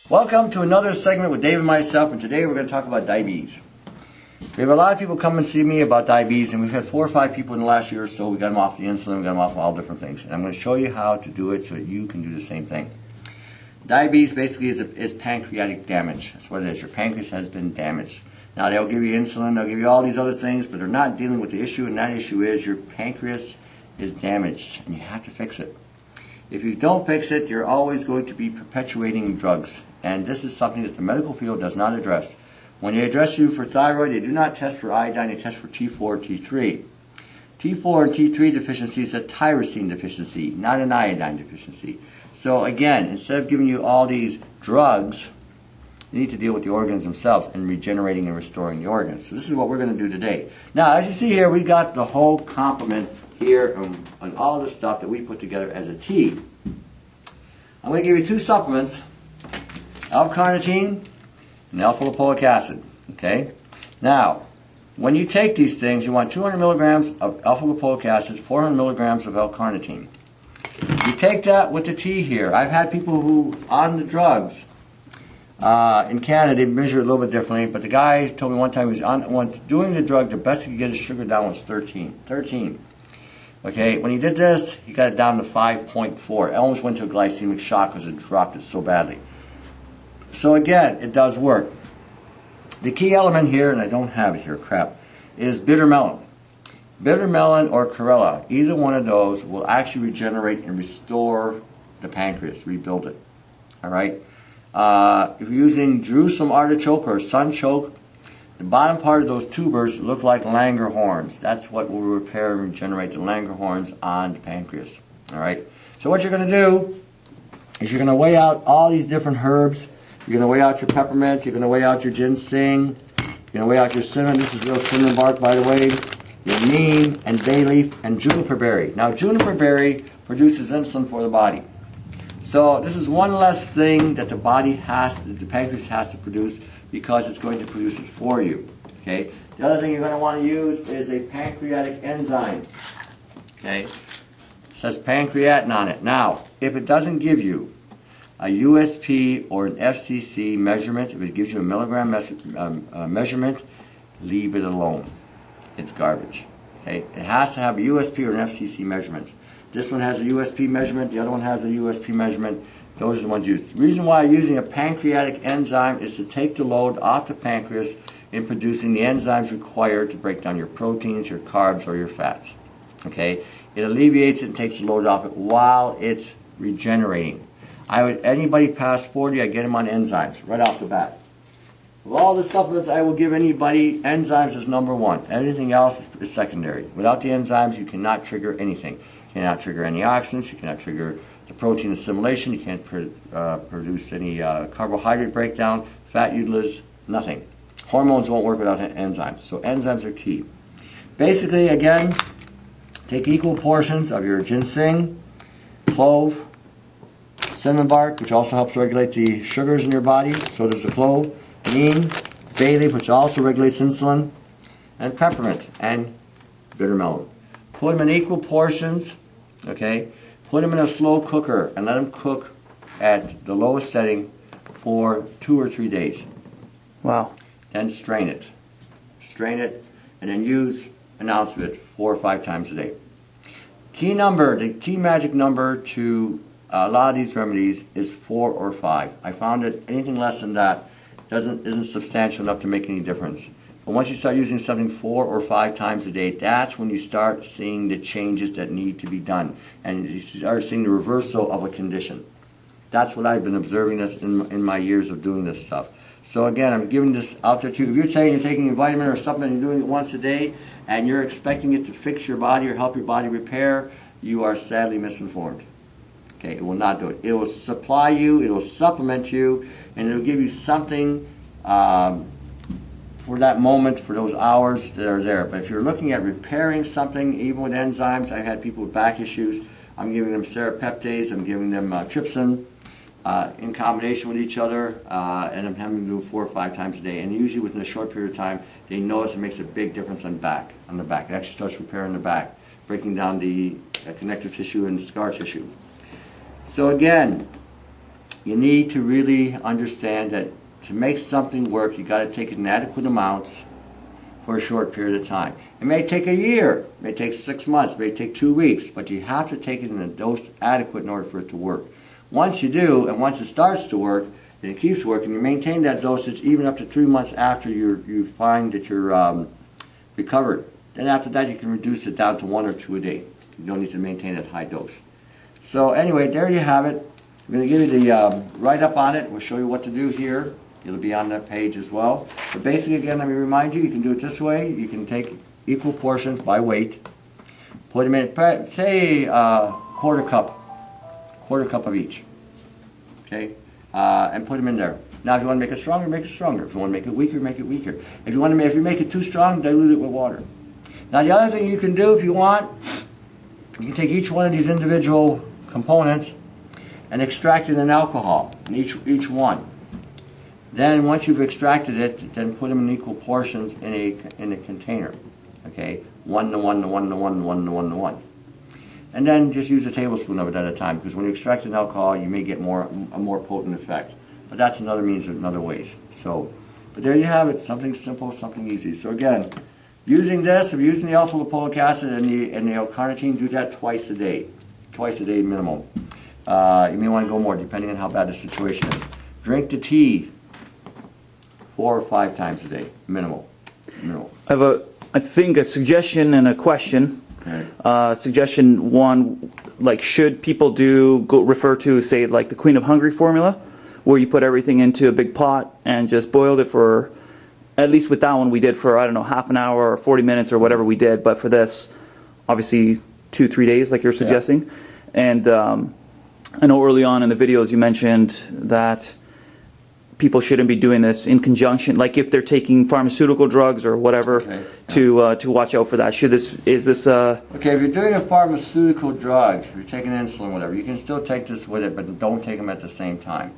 Welcome to another segment with Dave and myself, and today we're going to talk about diabetes. We have a lot of people come and see me about diabetes, and we've had 4 or 5 people in the last year or so. We got them off the insulin, we got them off all different things, and I'm going to show you how to do it so that you can do the same thing. Diabetes basically is pancreatic damage. That's what it is. Your pancreas has been damaged. Now they'll give you insulin, they'll give you all these other things, but they're not dealing with the issue, and that issue is your pancreas is damaged, and you have to fix it. If you don't fix it, you're always going to be perpetuating drugs. And this is something that the medical field does not address. When they address you for thyroid, they do not test for iodine, they test for T4, T3. T4 and T3 deficiency is a tyrosine deficiency, not an iodine deficiency. So again, instead of giving you all these drugs, you need to deal with the organs themselves and regenerating and restoring the organs. So this is what we're going to do today. Now, as you see here, we got the whole complement here and all the stuff that we put together as a tea. I'm going to give you 2 supplements. L-carnitine and alpha-lipoic acid. Okay? Now, when you take these things, you want 200 milligrams of alpha-lipoic acid, 400 milligrams of L-carnitine. You take that with the tea here. I've had people who, on the drugs, in Canada, they measure it a little bit differently, but the guy told me one time he was doing the drug, the best he could get his sugar down was 13. Okay, when he did this, he got it down to 5.4. It almost went to a glycemic shock because it dropped it so badly. So again, it does work. The key element here, and I don't have it here, is bitter melon. Bitter melon or chlorella, either one of those will actually regenerate and restore the pancreas, rebuild it. All right? If you're using Jerusalem artichoke or sunchoke, the bottom part of those tubers look like Langerhans. That's what will repair and regenerate the Langerhans on the pancreas. All right? So what you're going to do is you're going to weigh out all these different herbs. You're going to weigh out your peppermint, you're going to weigh out your ginseng, you're going to weigh out your cinnamon. This is real cinnamon bark, by the way. Your neem and bay leaf and juniper berry. Now, juniper berry produces insulin for the body. So this is one less thing that the pancreas has to produce because it's going to produce it for you. Okay. The other thing you're going to want to use is a pancreatic enzyme. Okay. It says pancreatin on it. Now, if it doesn't give you a USP or an FCC measurement, if it gives you a milligram measurement, leave it alone. It's garbage. Okay? It has to have a USP or an FCC measurement. This one has a USP measurement, the other one has a USP measurement. Those are the ones used. The reason why using a pancreatic enzyme is to take the load off the pancreas in producing the enzymes required to break down your proteins, your carbs, or your fats. Okay? It alleviates it and takes the load off it while it's regenerating. Anybody past 40, I get them on enzymes right off the bat. Of all the supplements I will give anybody, enzymes is number 1. Anything else is secondary. Without the enzymes, you cannot trigger anything. You cannot trigger antioxidants. You cannot trigger the protein assimilation. You can't produce any carbohydrate breakdown, fat utilization, nothing. Hormones won't work without enzymes. So enzymes are key. Basically, again, take equal portions of your ginseng, clove, cinnamon bark, which also helps regulate the sugars in your body, so does the clove, neem, bay leaf, which also regulates insulin, and peppermint, and bitter melon. Put them in equal portions, okay? Put them in a slow cooker and let them cook at the lowest setting for 2 or 3 days. Wow. Then strain it. Strain it, and then use an ounce of it 4 or 5 times a day. The key magic number to a lot of these remedies is 4 or 5. I found that anything less than that isn't substantial enough to make any difference. But once you start using something 4 or 5 times a day, that's when you start seeing the changes that need to be done. And you start seeing the reversal of a condition. That's what I've been observing in my years of doing this stuff. So again, I'm giving this out there too. If you're saying you're taking a vitamin or supplement and you're doing it once a day, and you're expecting it to fix your body or help your body repair, you are sadly misinformed. Okay, it will not do it. It will supply you, it will supplement you, and it will give you something for that moment, for those hours that are there. But if you're looking at repairing something, even with enzymes, I've had people with back issues, I'm giving them serapeptase, I'm giving them trypsin in combination with each other, and I'm having them do 4 or 5 times a day. And usually within a short period of time, they notice it makes a big difference on the back. It actually starts repairing the back, breaking down the connective tissue and scar tissue. So again, you need to really understand that to make something work, you got to take it in adequate amounts for a short period of time. It may take a year, it may take 6 months, it may take 2 weeks, but you have to take it in a dose adequate in order for it to work. Once you do, and once it starts to work, and it keeps working, you maintain that dosage even up to 3 months after you find that you're recovered. Then after that, you can reduce it down to 1 or 2 a day. You don't need to maintain that high dose. So anyway, there you have it. I'm going to give you the write-up on it. We'll show you what to do here. It'll be on that page as well. But basically, again, let me remind you, you can do it this way. You can take equal portions by weight, put them in, say, quarter cup of each, okay, and put them in there. Now, if you want to make it stronger, make it stronger. If you want to make it weaker, make it weaker. If you make it too strong, dilute it with water. Now, the other thing you can do if you want, you can take each one of these individual components and extract it in alcohol, in each one. Then, once you've extracted it, then put them in equal portions in a container. Okay, 1 to 1 to 1 to 1 to 1 to 1 to 1. And then just use a tablespoon of it at a time, because when you extract an alcohol, you may get a more potent effect. But that's another means of other ways. So, but there you have it, something simple, something easy. So again, using this, if you're using the alpha-lipoic acid and the L-carnitine, do that twice a day minimum. You may want to go more depending on how bad the situation is. Drink the tea 4 or 5 times a day, minimal. I have I think a suggestion and a question. Okay. Suggestion one, like, should people refer to, say, like the Queen of Hungary formula, where you put everything into a big pot and just boiled it for, at least with that one we did for, I don't know, half an hour or 40 minutes or whatever we did, but for this, obviously 2-3 days like you're suggesting. Yeah. And I know early on in the videos you mentioned that people shouldn't be doing this in conjunction, like if they're taking pharmaceutical drugs or whatever, to watch out for that. Okay, if you're doing a pharmaceutical drug, if you're taking insulin, whatever, you can still take this with it, but don't take them at the same time.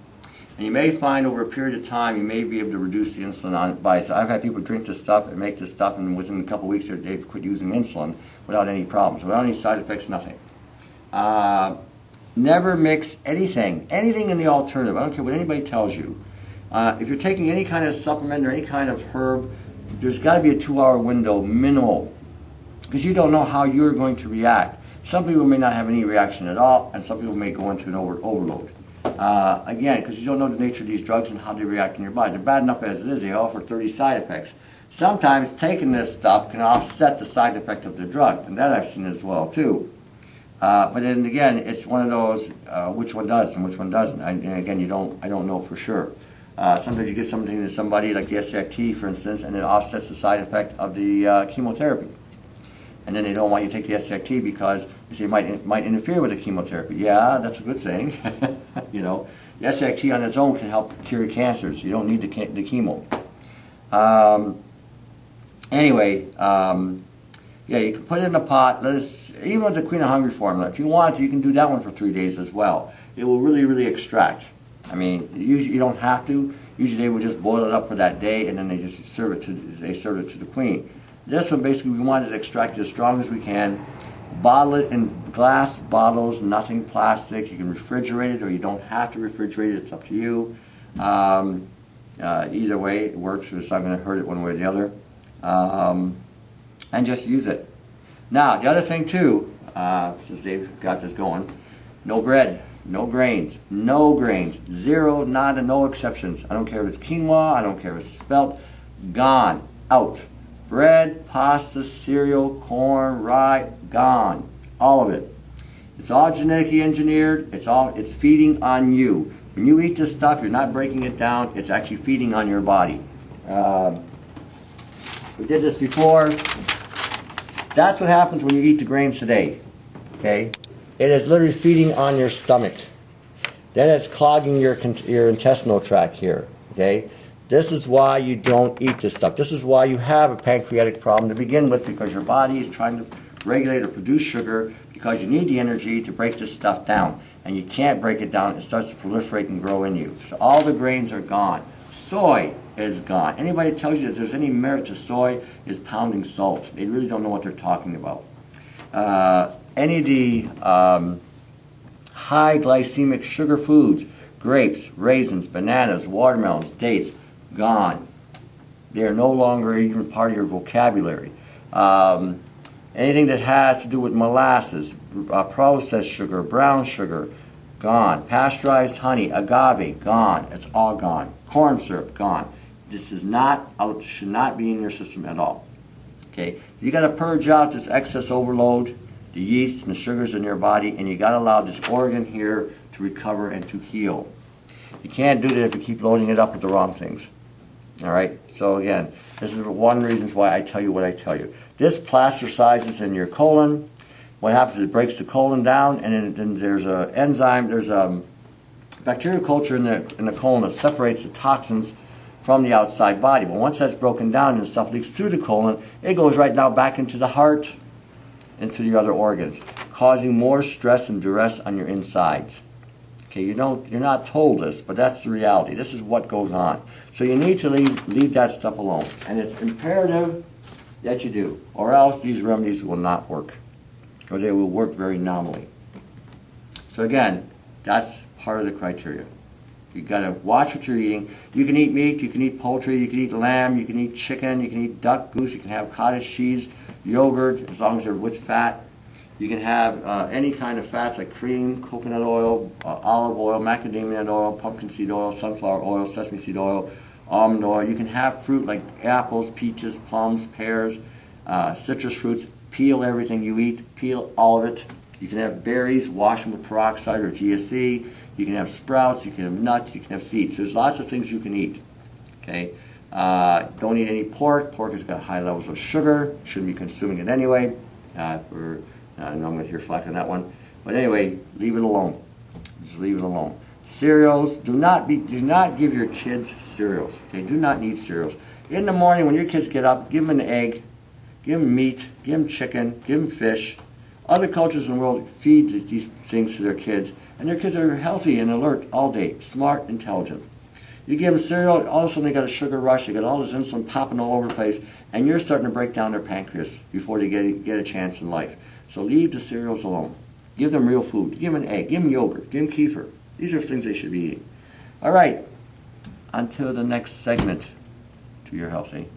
And you may find over a period of time, you may be able to reduce the insulin on it by. So I've had people drink this stuff and make this stuff, and within a couple of weeks they've quit using insulin without any problems, without any side effects, nothing. Never mix anything in the alternative. I don't care what anybody tells you. If you're taking any kind of supplement or any kind of herb, there's got to be a 2-hour window minimal, because you don't know how you're going to react. Some people may not have any reaction at all, and some people may go into an overload. Again, because you don't know the nature of these drugs and how they react in your body. They're bad enough as it is. They offer 30 side effects. Sometimes taking this stuff can offset the side effect of the drug, and that I've seen as well too. But then again, it's one of those which one does and which one doesn't. And again, I don't know for sure. Sometimes you give something to somebody like the SCT, for instance, and it offsets the side effect of the chemotherapy. And then they don't want you to take the SCT because they say it might interfere with the chemotherapy. Yeah, that's a good thing. You know, the SCT on its own can help cure cancers. You don't need the chemo. Yeah, you can put it in a pot. Even with the Queen of Hungary formula, if you want to, you can do that one for 3 days as well. It will really, really extract. I mean, usually you don't have to. Usually they would just boil it up for that day, and then they just serve it to the queen. This one, basically, we want it to extract it as strong as we can. Bottle it in glass bottles, nothing plastic. You can refrigerate it, or you don't have to refrigerate it. It's up to you. Either way, it works. It's not going to hurt it one way or the other. And just use it. Now, the other thing too, since they've got this going, no bread. No grains, zero, nada, no exceptions. I don't care if it's quinoa, I don't care if it's spelt, gone, out. Bread, pasta, cereal, corn, rye, gone. All of it. It's all genetically engineered, it's feeding on you. When you eat this stuff, you're not breaking it down, it's actually feeding on your body. We did this before. That's what happens when you eat the grains today, okay? It is literally feeding on your stomach. Then it's clogging your intestinal tract here, okay? This is why you don't eat this stuff. This is why you have a pancreatic problem to begin with, because your body is trying to regulate or produce sugar because you need the energy to break this stuff down. And you can't break it down. It starts to proliferate and grow in you. So all the grains are gone. Soy is gone. Anybody that tells you that there's any merit to soy is pounding salt. They really don't know what they're talking about. Any of the high glycemic sugar foods, Grapes, raisins, bananas, watermelons, dates, gone. They are no longer even part of your vocabulary. Anything that has to do with molasses, processed sugar, brown sugar, gone. Pasteurized honey, agave, gone. It's all gone. Corn syrup, gone. This is not, should not be in your system at all. Okay, you got to purge out this excess overload, the yeast and the sugars in your body, and you got to allow this organ here to recover and to heal. You can't do that if you keep loading it up with the wrong things. All right. So again, this is one reason why I tell you what I tell you. This plasticizes in your colon. What happens is it breaks the colon down, and then there's an enzyme. There's a bacterial culture in the colon that separates the toxins from the outside body. But once that's broken down and stuff leaks through the colon, it goes right now back into the heart, into the other organs, causing more stress and duress on your insides. Okay, you're not told this, but that's the reality. This is what goes on. So you need to leave that stuff alone. And it's imperative that you do, or else these remedies will not work, or they will work very nominally. So again, that's part of the criteria. You got to watch what you're eating. You can eat meat, you can eat poultry, you can eat lamb, you can eat chicken, you can eat duck, goose, you can have cottage cheese, yogurt, as long as they're with fat. You can have any kind of fats like cream, coconut oil, olive oil, macadamia nut oil, pumpkin seed oil, sunflower oil, sesame seed oil, almond oil. You can have fruit like apples, peaches, plums, pears, citrus fruits. Peel everything you eat. Peel all of it. You can have berries, wash them with peroxide or GSE. You can have sprouts. You can have nuts. You can have seeds. There's lots of things you can eat. Okay. Don't eat any pork. Pork has got high levels of sugar. Shouldn't be consuming it anyway. I know I'm going to hear flack on that one. But anyway, leave it alone. Just leave it alone. Cereals, do not give your kids cereals. Okay, do not need cereals. In the morning when your kids get up, give them an egg, give them meat, give them chicken, give them fish. Other cultures in the world feed these things to their kids, and their kids are healthy and alert all day, smart, intelligent. You give them cereal, all of a sudden they got a sugar rush, they got all this insulin popping all over the place, and you're starting to break down their pancreas before they get a chance in life. So leave the cereals alone. Give them real food. Give them an egg. Give them yogurt. Give them kefir. These are things they should be eating. All right. Until the next segment to your healthy.